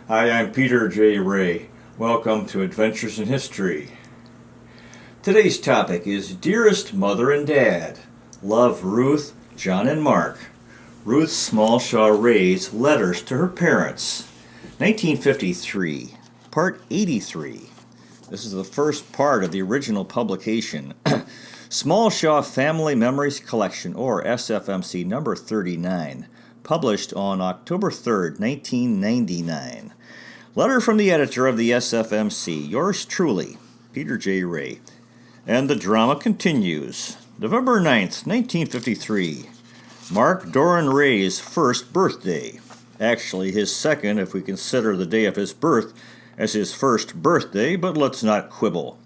Hi, I'm Peter J. Ray. Welcome to Adventures in History. Today's topic is Dearest Mother and Dad. Love Ruth, John, and Mark. Ruth Smallshaw Ray's Letters to Her Parents. 1953, Part 83. This is the first part of the original publication. Smallshaw Family Memories Collection, or SFMC number 39, published on October 3rd, 1999. Letter from the editor of the SFMC, yours truly, Peter J. Ray. And the drama continues. November 9th, 1953. Mark Doran Ray's first birthday. Actually, his second, if we consider the day of his birth as his first birthday, but let's not quibble.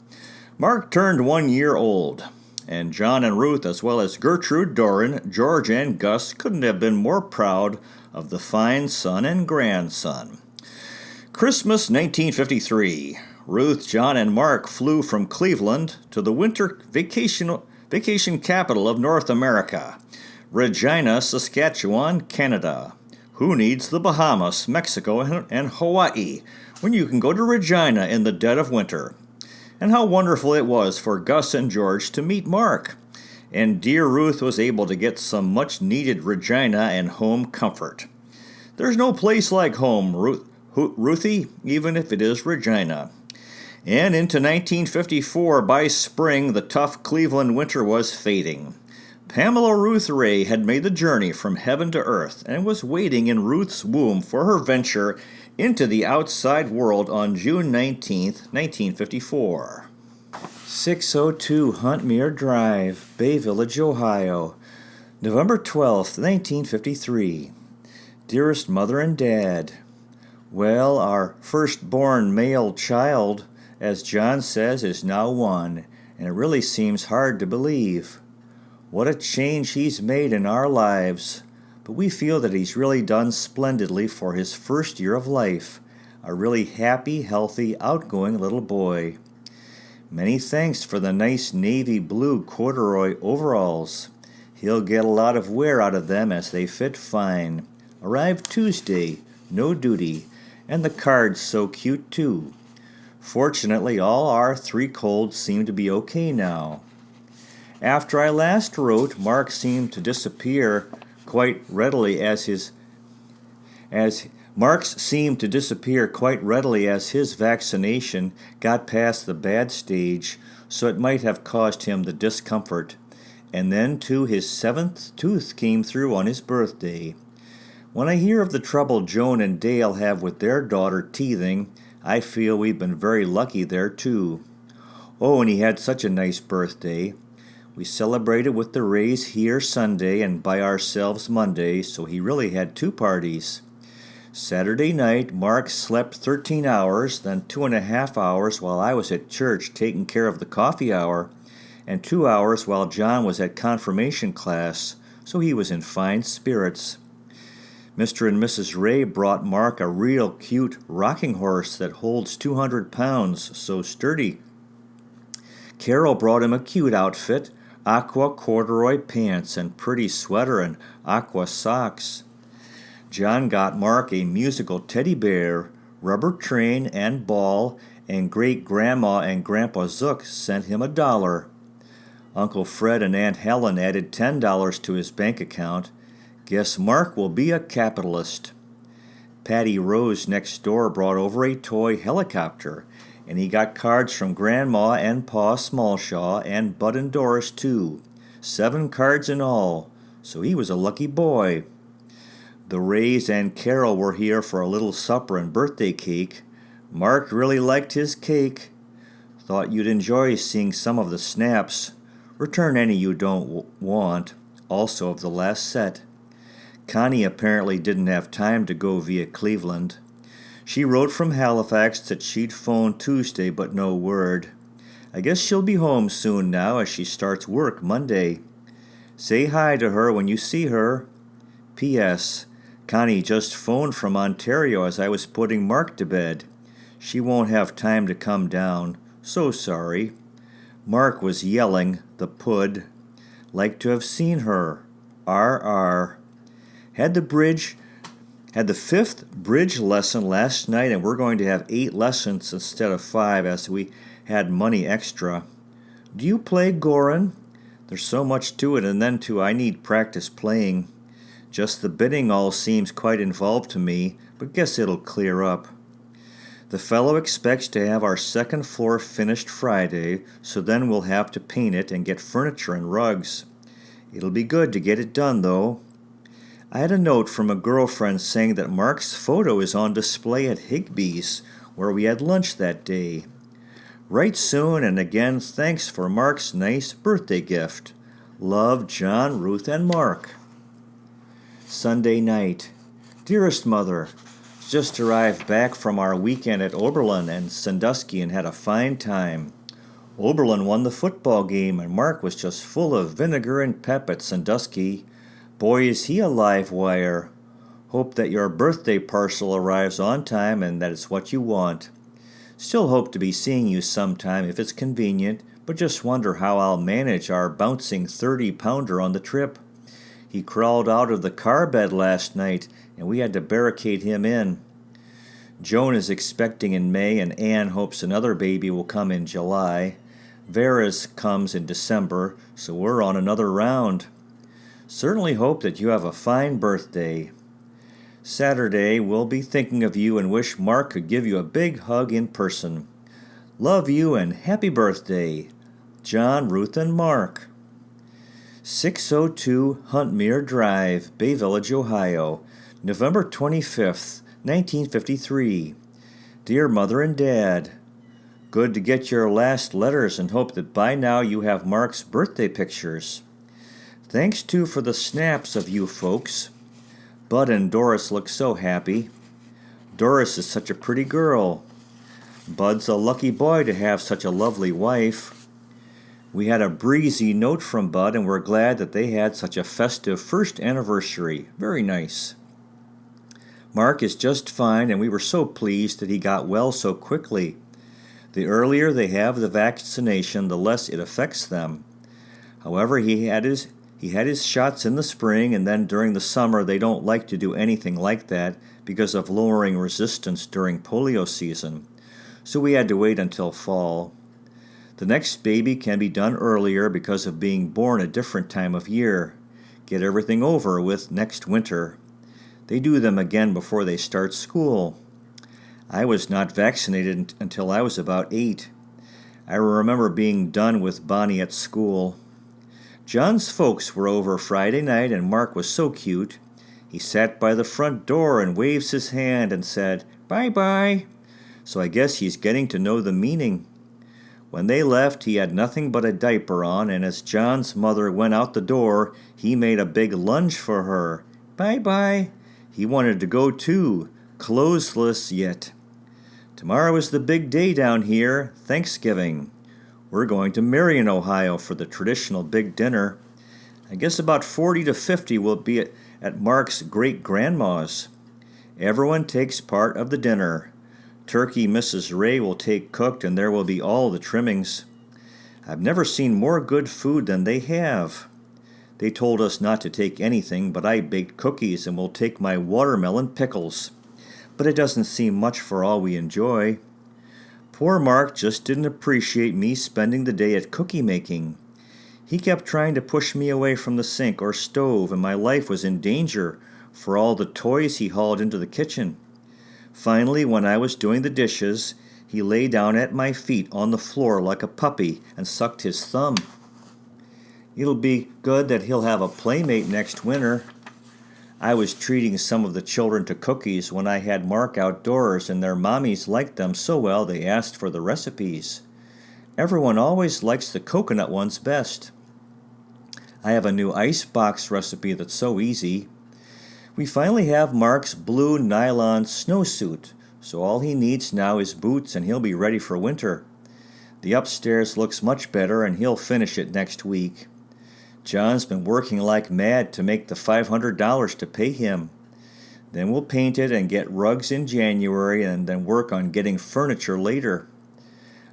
Mark turned 1 year old, and John and Ruth, as well as Gertrude, Doran, George, and Gus, couldn't have been more proud of the fine son and grandson. Christmas 1953. Ruth, John, and Mark flew from Cleveland to the winter vacation capital of North America, Regina, Saskatchewan, Canada. Who needs the Bahamas, Mexico, and Hawaii when you can go to Regina in the dead of winter? And how wonderful it was for Gus and George to meet Mark. And dear Ruth was able to get some much-needed Regina and home comfort. There's no place like home, Ruthie, even if it is Regina. And into 1954, by spring, the tough Cleveland winter was fading. Pamela Ruth Ray had made the journey from heaven to earth and was waiting in Ruth's womb for her venture into the outside world on June 19th, 1954. 602 Huntmere Drive, Bay Village, Ohio, November 12th, 1953. Dearest Mother and Dad, well, our firstborn male child, as John says, is now 1, and it really seems hard to believe. What a change he's made in our lives, but we feel that he's really done splendidly for his first year of life, a really happy, healthy, outgoing little boy. Many thanks for the nice navy blue corduroy overalls. He'll get a lot of wear out of them as they fit fine. Arrived Tuesday, no duty, and the card's so cute too. Fortunately, all our 3 colds seem to be okay now. After I last wrote, Mark seemed to disappear quite readily as his vaccination got past the bad stage, so it might have caused him the discomfort. And then, too, his 7th tooth came through on his birthday. When I hear of the trouble Joan and Dale have with their daughter teething, I feel we've been very lucky there, too. Oh, and he had such a nice birthday. We celebrated with the Rays here Sunday and by ourselves Monday, so he really had 2 parties. Saturday night, Mark slept 13 hours, then 2.5 hours while I was at church taking care of the coffee hour, and 2 hours while John was at confirmation class, so he was in fine spirits. Mr. and Mrs. Ray brought Mark a real cute rocking horse that holds 200 pounds, so sturdy. Carol brought him a cute outfit, aqua corduroy pants and pretty sweater and aqua socks. John got Mark a musical teddy bear, rubber train and ball, and great-grandma and Grandpa Zook sent him $1. Uncle Fred and Aunt Helen added $10 to his bank account. Guess Mark will be a capitalist. Patty Rose next door brought over a toy helicopter, and he got cards from Grandma and Pa Smallshaw and Bud and Doris, too. 7 cards in all, so he was a lucky boy. The Rays and Carol were here for a little supper and birthday cake. Mark really liked his cake. Thought you'd enjoy seeing some of the snaps. Return any you don't want, also of the last set. Connie apparently didn't have time to go via Cleveland. She wrote from Halifax that she'd phone Tuesday, but no word. I guess she'll be home soon now as she starts work Monday. Say hi to her when you see her. P.S. Connie just phoned from Ontario as I was putting Mark to bed. She won't have time to come down. So sorry. Mark was yelling, the pud. Like to have seen her. R.R. Had the bridge Had the 5th bridge lesson last night, and we're going to have 8 lessons instead of 5 as we had money extra. Do you play Goran? There's so much to it, and then too I need practice playing. Just the bidding all seems quite involved to me, but guess it'll clear up. The fellow expects to have our 2nd floor finished Friday, so then we'll have to paint it and get furniture and rugs. It'll be good to get it done, though. I had a note from a girlfriend saying that Mark's photo is on display at Higbee's, where we had lunch that day. Write soon, and again, thanks for Mark's nice birthday gift. Love, John, Ruth, and Mark. Sunday night. Dearest Mother, just arrived back from our weekend at Oberlin and Sandusky and had a fine time. Oberlin won the football game, and Mark was just full of vinegar and pep at Sandusky. Boy, is he a live wire. Hope that your birthday parcel arrives on time and that it's what you want. Still hope to be seeing you sometime if it's convenient, but just wonder how I'll manage our bouncing 30-pounder on the trip. He crawled out of the car bed last night, and we had to barricade him in. Joan is expecting in May, and Anne hopes another baby will come in July. Vera's comes in December, so we're on another round. Certainly hope that you have a fine birthday. Saturday, we'll be thinking of you and wish Mark could give you a big hug in person. Love you and happy birthday. John, Ruth, and Mark. 602 Huntmere Drive, Bay Village, Ohio, November 25th, 1953. Dear Mother and Dad, good to get your last letters and hope that by now you have Mark's birthday pictures. Thanks, too, for the snaps of you folks. Bud and Doris look so happy. Doris is such a pretty girl. Bud's a lucky boy to have such a lovely wife. We had a breezy note from Bud, and we're glad that they had such a festive first anniversary. Very nice. Mark is just fine, and we were so pleased that he got well so quickly. The earlier they have the vaccination, the less it affects them. However, he had his shots in the spring, and then during the summer they don't like to do anything like that because of lowering resistance during polio season. So we had to wait until fall. The next baby can be done earlier because of being born a different time of year. Get everything over with next winter. They do them again before they start school. I was not vaccinated until I was about 8. I remember being done with Bonnie at school. John's folks were over Friday night, and Mark was so cute. He sat by the front door and waves his hand and said, "Bye-bye." So I guess he's getting to know the meaning. When they left, he had nothing but a diaper on, and as John's mother went out the door, he made a big lunge for her. Bye-bye. He wanted to go too, clothesless yet. Tomorrow is the big day down here, Thanksgiving. We're going to Marion, Ohio for the traditional big dinner. I guess about 40 to 50 will be at Mark's great-grandma's. Everyone takes part of the dinner. Turkey Mrs. Ray will take cooked, and there will be all the trimmings. I've never seen more good food than they have. They told us not to take anything, but I baked cookies and will take my watermelon pickles. But it doesn't seem much for all we enjoy. Poor Mark just didn't appreciate me spending the day at cookie making. He kept trying to push me away from the sink or stove, and my life was in danger for all the toys he hauled into the kitchen. Finally, when I was doing the dishes, he lay down at my feet on the floor like a puppy and sucked his thumb. It'll be good that he'll have a playmate next winter. I was treating some of the children to cookies when I had Mark outdoors, and their mommies liked them so well they asked for the recipes. Everyone always likes the coconut ones best. I have a new icebox recipe that's so easy. We finally have Mark's blue nylon snowsuit, so all he needs now is boots and he'll be ready for winter. The upstairs looks much better, and he'll finish it next week. John's been working like mad to make the $500 to pay him. Then we'll paint it and get rugs in January, and then work on getting furniture later.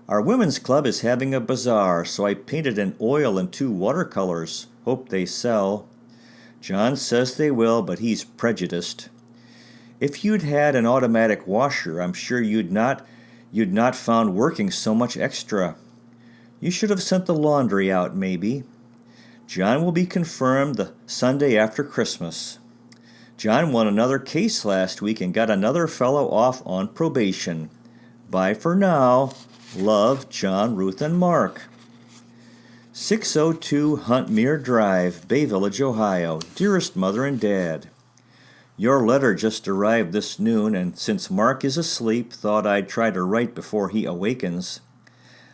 Our women's club is having a bazaar, so I painted in oil and 2 watercolors. Hope they sell. John says they will, but he's prejudiced. If you'd had an automatic washer, I'm sure you'd not found working so much extra. You should have sent the laundry out, maybe. John will be confirmed the Sunday after Christmas. John won another case last week and got another fellow off on probation. Bye for now. Love, John, Ruth, and Mark. 602 Huntmere Drive, Bay Village, Ohio. Dearest Mother and Dad, your letter just arrived this noon, and since Mark is asleep, thought I'd try to write before he awakens.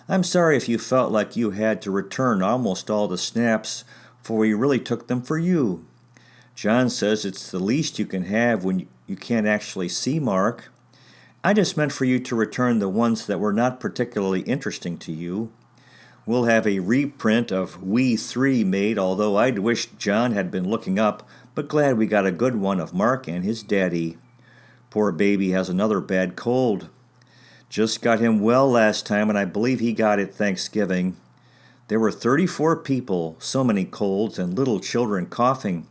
I'm sorry if you felt like you had to return almost all the snaps, for we really took them for you. John says it's the least you can have when you can't actually see Mark. I just meant for you to return the ones that were not particularly interesting to you. We'll have a reprint of We Three made, although I'd wish John had been looking up, but glad we got a good one of Mark and his daddy. Poor baby has another bad cold. Just got him well last time, and I believe he got it Thanksgiving. There were 34 people, so many colds, and little children coughing.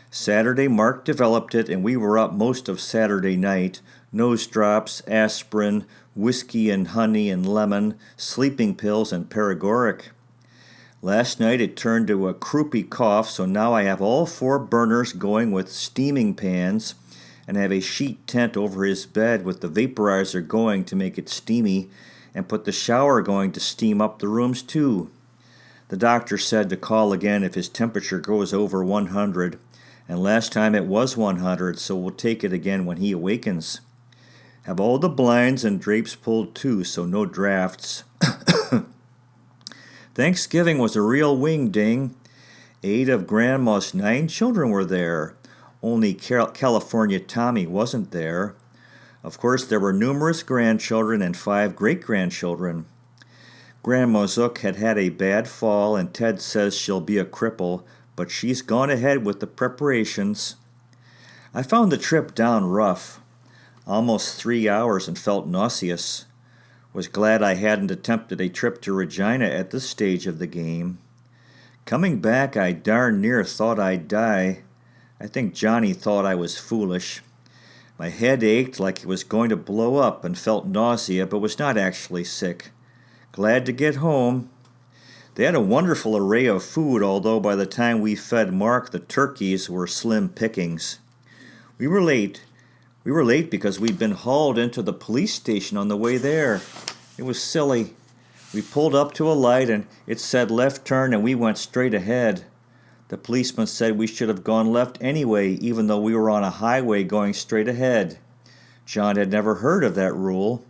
Saturday Mark developed it, and we were up most of Saturday night. Nose drops, aspirin, whiskey and honey and lemon, sleeping pills, and paregoric. Last night it turned to a croupy cough, so now I have all 4 burners going with steaming pans, and have a sheet tent over his bed with the vaporizer going to make it steamy, and put the shower going to steam up the rooms too. The doctor said to call again if his temperature goes over 100, and last time it was 100, so we'll take it again when he awakens. Have all the blinds and drapes pulled too, so no drafts. Thanksgiving was a real wing-ding. 8 of Grandma's 9 children were there. Only California Tommy wasn't there. Of course, there were numerous grandchildren and 5 great-grandchildren. Grandma Zook had had a bad fall, and Ted says she'll be a cripple, but she's gone ahead with the preparations. I found the trip down rough. Almost 3 hours and felt nauseous. Was glad I hadn't attempted a trip to Regina at this stage of the game. Coming back, I darn near thought I'd die. I think Johnny thought I was foolish. My head ached like it was going to blow up and felt nausea, but was not actually sick. Glad to get home. They had a wonderful array of food, although by the time we fed Mark, the turkeys were slim pickings. We were late. We were late because we'd been hauled into the police station on the way there. It was silly. We pulled up to a light and it said left turn and we went straight ahead. The policeman said we should have gone left anyway, even though we were on a highway going straight ahead. John had never heard of that rule.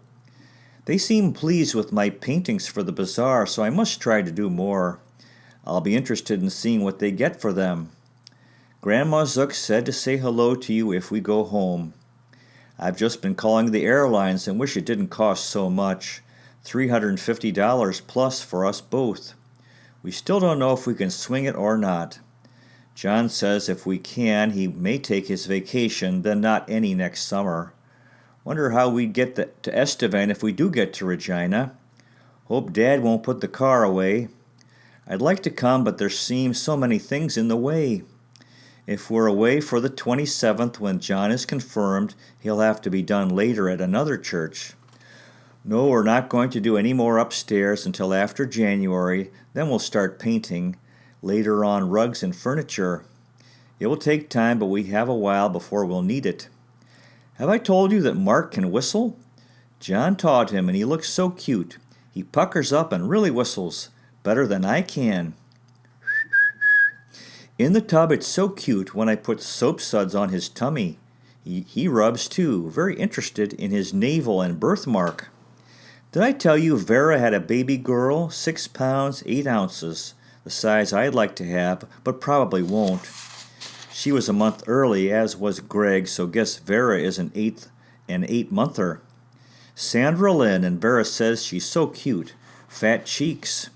They seemed pleased with my paintings for the bazaar, so I must try to do more. I'll be interested in seeing what they get for them. Grandma Zook said to say hello to you if we go home. I've just been calling the airlines and wish it didn't cost so much. $350 plus for us both. We still don't know if we can swing it or not. John says if we can, he may take his vacation, then not any next summer. Wonder how we'd get to Estevan if we do get to Regina. Hope Dad won't put the car away. I'd like to come, but there seems so many things in the way. If we're away for the 27th when John is confirmed, he'll have to be done later at another church. No, we're not going to do any more upstairs until after January, then we'll start painting, later on rugs and furniture. It will take time, but we have a while before we'll need it. Have I told you that Mark can whistle? John taught him, and he looks so cute. He puckers up and really whistles, better than I can. In the tub, it's so cute when I put soap suds on his tummy. He rubs too, very interested in his navel and birthmark. Did I tell you Vera had a baby girl, 6 pounds, 8 ounces, the size I'd like to have, but probably won't. She was a month early, as was Greg, so guess Vera is an 8-monther. Sandra Lynn, and Vera says she's so cute, fat cheeks.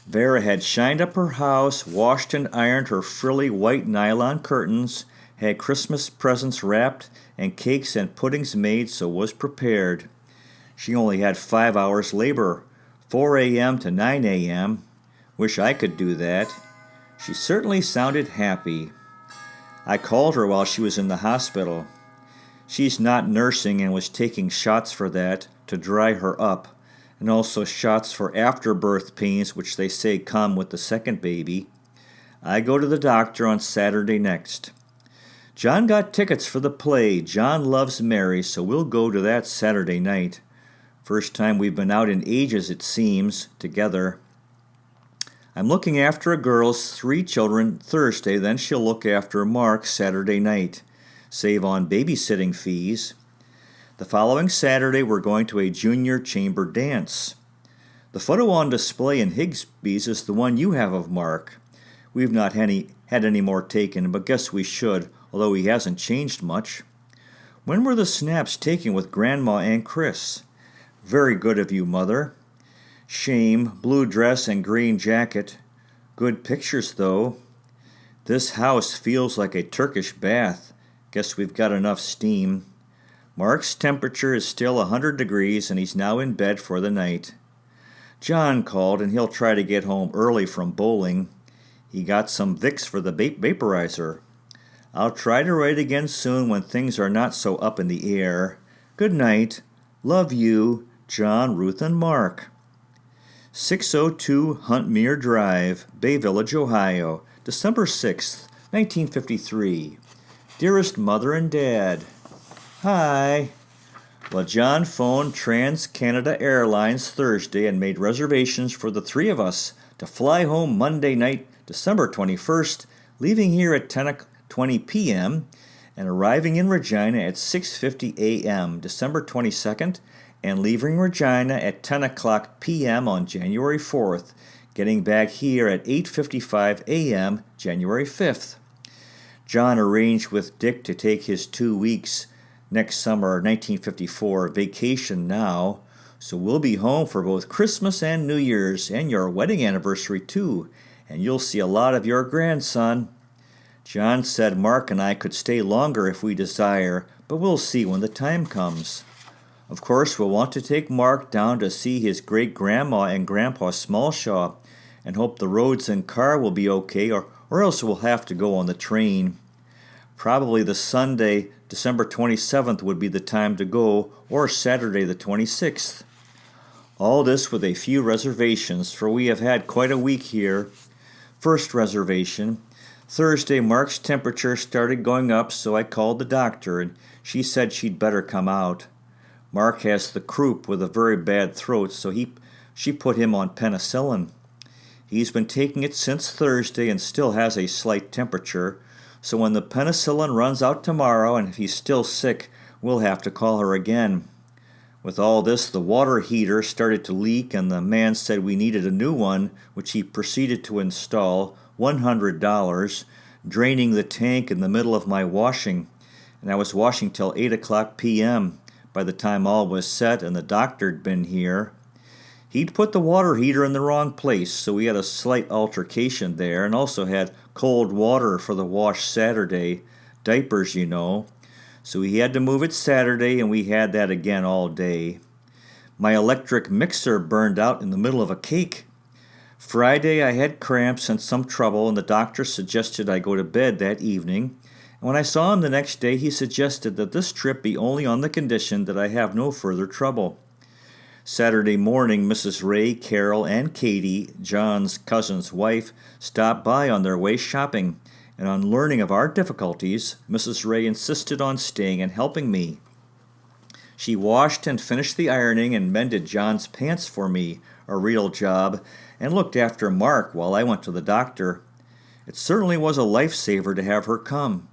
Vera had shined up her house, washed and ironed her frilly white nylon curtains, had Christmas presents wrapped, and cakes and puddings made, so was prepared. She only had 5 hours labor, 4 a.m. to 9 a.m. Wish I could do that. She certainly sounded happy. I called her while she was in the hospital. She's not nursing and was taking shots for that to dry her up, and also shots for afterbirth pains, which they say come with the second baby. I go to the doctor on Saturday next. John got tickets for the play John Loves Mary, so we'll go to that Saturday night. First time we've been out in ages, it seems, together. I'm looking after a girl's 3 children Thursday, then she'll look after Mark Saturday night. Save on babysitting fees. The following Saturday, we're going to a junior chamber dance. The photo on display in Higsby's is the one you have of Mark. We've not had any more taken, but guess we should, although he hasn't changed much. When were the snaps taken with Grandma and Chris? Very good of you, Mother. Shame, blue dress and green jacket. Good pictures, though. This house feels like a Turkish bath. Guess we've got enough steam. Mark's temperature is still 100 degrees, and he's now in bed for the night. John called, and he'll try to get home early from bowling. He got some Vicks for the vaporizer. I'll try to write again soon when things are not so up in the air. Good night. Love you, John, Ruth, and Mark. 602 Huntmere Drive, Bay Village, Ohio, December 6th, 1953. Dearest Mother and Dad. Hi. Well, John phoned Trans-Canada Airlines Thursday and made reservations for the 3 of us to fly home Monday night, December 21st, leaving here at 10:20 p.m. and arriving in Regina at 6:50 a.m. December 22nd, and leaving Regina at 10 o'clock p.m. on January 4th, getting back here at 8:55 a.m. January 5th. John arranged with Dick to take his 2 weeks next summer, 1954, vacation now, so we'll be home for both Christmas and New Year's, and your wedding anniversary too, and you'll see a lot of your grandson. John said Mark and I could stay longer if we desire, but we'll see when the time comes. Of course, we'll want to take Mark down to see his great-grandma and Grandpa Smallshaw, and hope the roads and car will be okay, or else we'll have to go on the train. Probably the Sunday, December 27th would be the time to go, or Saturday the 26th. All this with a few reservations, for we have had quite a week here. First reservation. Thursday, Mark's temperature started going up, so I called the doctor, and she said she'd better come out. Mark has the croup with a very bad throat, so she put him on penicillin. He's been taking it since Thursday and still has a slight temperature, so when the penicillin runs out tomorrow and if he's still sick, we'll have to call her again. With all this, the water heater started to leak, and the man said we needed a new one, which he proceeded to install, $100, draining the tank in the middle of my washing, and I was washing till 8 o'clock p.m. by the time all was set and the doctor'd been here. He'd put the water heater in the wrong place, so we had a slight altercation there, and also had cold water for the wash Saturday, diapers, you know. So he had to move it Saturday, and we had that again all day. My electric mixer burned out in the middle of a cake. Friday I had cramps and some trouble, and the doctor suggested I go to bed that evening. And when I saw him the next day, he suggested that this trip be only on the condition that I have no further trouble. Saturday morning, Mrs. Ray, Carol, and Katie, John's cousin's wife, stopped by on their way shopping, and on learning of our difficulties, Mrs. Ray insisted on staying and helping me. She washed and finished the ironing and mended John's pants for me, a real job, and looked after Mark while I went to the doctor. It certainly was a lifesaver to have her come.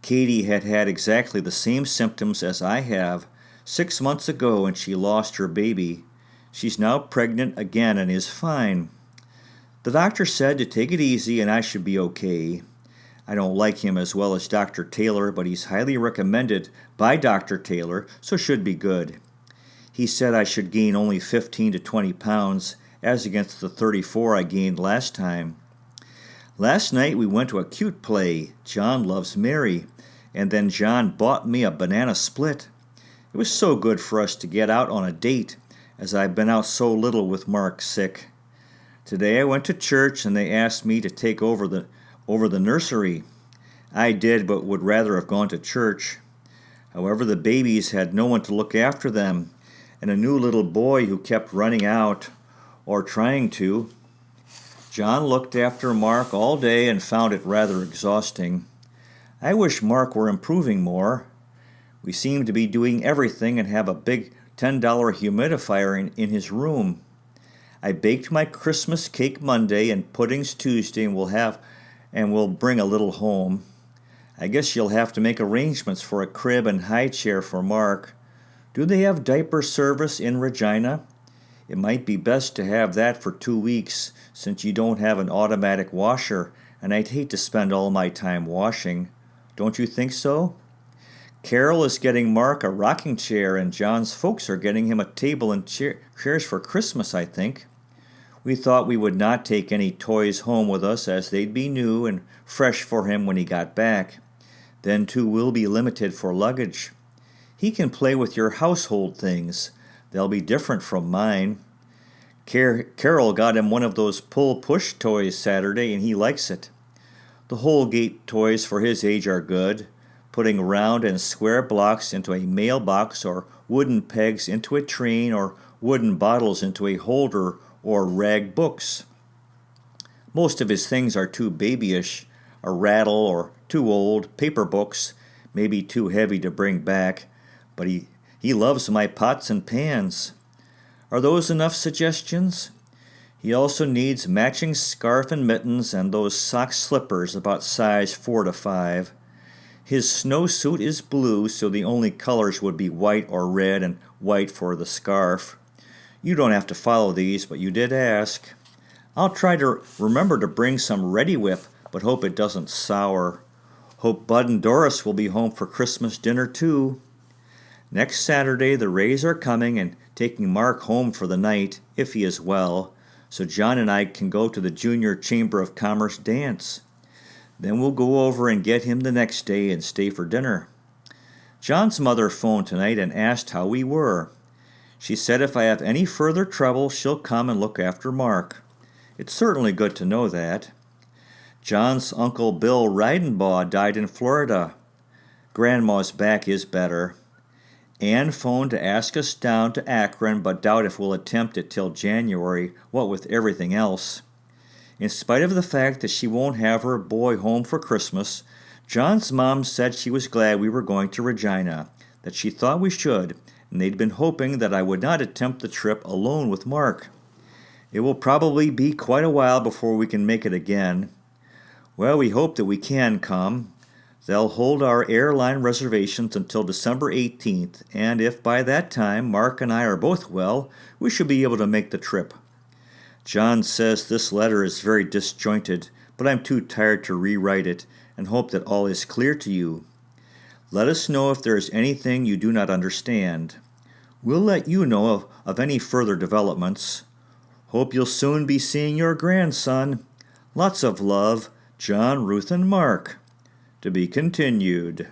Katie had had exactly the same symptoms as I have 6 months ago, and she lost her baby. She's now pregnant again and is fine. The doctor said to take it easy and I should be okay. I don't like him as well as Dr. Taylor, but he's highly recommended by Dr. Taylor, so should be good. He said I should gain only 15 to 20 pounds, as against the 34 I gained last time. Last night we went to a cute play, John Loves Mary, and then John bought me a banana split. It was so good for us to get out on a date, as I've been out so little with Mark sick. Today I went to church and they asked me to take over the nursery. I did, but would rather have gone to church. However, the babies had no one to look after them, and a new little boy who kept running out, or trying to. John looked after Mark all day and found it rather exhausting. I wish Mark were improving more. We seem to be doing everything and have a big $10 humidifier in his room. I baked my Christmas cake Monday and puddings Tuesday, and we'll bring a little home. I guess you'll have to make arrangements for a crib and high chair for Mark. Do they have diaper service in Regina? It might be best to have that for 2 weeks, since you don't have an automatic washer, and I'd hate to spend all my time washing. Don't you think so? Carol is getting Mark a rocking chair, and John's folks are getting him a table and chairs for Christmas, I think. We thought we would not take any toys home with us, as they'd be new and fresh for him when he got back. Then, too, we'll be limited for luggage. He can play with your household things. They'll be different from mine. Carol got him one of those pull-push toys Saturday, and he likes it. The Holgate toys for his age are good, putting round and square blocks into a mailbox, or wooden pegs into a train, or wooden bottles into a holder, or rag books. Most of his things are too babyish, a rattle, or too old, paper books, maybe too heavy to bring back, but he loves my pots and pans. Are those enough suggestions? He also needs matching scarf and mittens and those sock slippers about size 4 to 5. His snowsuit is blue, so the only colors would be white or red, and white for the scarf. You don't have to follow these, but you did ask. I'll try to remember to bring some Reddi-wip, but hope it doesn't sour. Hope Bud and Doris will be home for Christmas dinner, too. Next Saturday, the Rays are coming and taking Mark home for the night, if he is well, so John and I can go to the Junior Chamber of Commerce dance. Then we'll go over and get him the next day and stay for dinner. John's mother phoned tonight and asked how we were. She said if I have any further trouble, she'll come and look after Mark. It's certainly good to know that. John's Uncle Bill Reidenbaugh died in Florida. Grandma's back is better. Ann phoned to ask us down to Akron, but doubt if we'll attempt it till January, what with everything else. In spite of the fact that she won't have her boy home for Christmas, John's mom said she was glad we were going to Regina, that she thought we should, and they'd been hoping that I would not attempt the trip alone with Mark. It will probably be quite a while before we can make it again. Well, we hope that we can come. They'll hold our airline reservations until December 18th, and if by that time Mark and I are both well, we should be able to make the trip. John says this letter is very disjointed, but I'm too tired to rewrite it, and hope that all is clear to you. Let us know if there is anything you do not understand. We'll let you know of any further developments. Hope you'll soon be seeing your grandson. Lots of love, John, Ruth, and Mark. To be continued.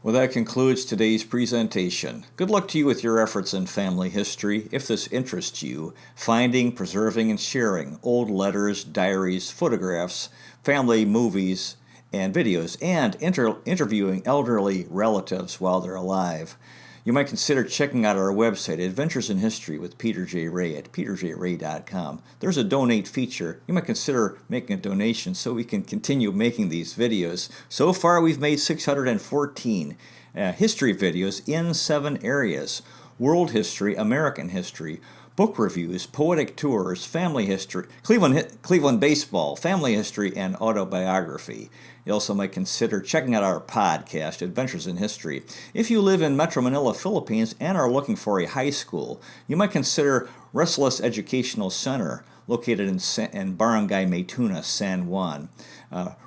Well, that concludes today's presentation. Good luck to you with your efforts in family history. If this interests you, finding, preserving, and sharing old letters, diaries, photographs, family movies, and videos, and interviewing elderly relatives while they're alive. You might consider checking out our website, Adventures in History with Peter J. Ray at peterjray.com. There's a donate feature. You might consider making a donation so we can continue making these videos. So far, we've made 614 history videos in 7 areas: world history, American history, book reviews, poetic tours, family history, Cleveland baseball, family history, and autobiography. You also might consider checking out our podcast, Adventures in History. If you live in Metro Manila, Philippines, and are looking for a high school, you might consider Restless Educational Center, located in Barangay Maytuna, San Juan.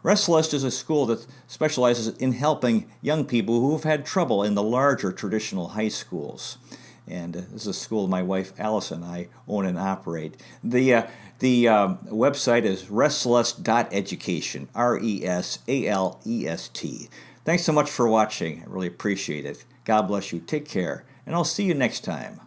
Restless is a school that specializes in helping young people who have had trouble in the larger traditional high schools. And this is a school my wife Alice and I own and operate. The website is restless.education, RESALEST. Thanks so much for watching. I really appreciate it. God bless you. Take care. And I'll see you next time.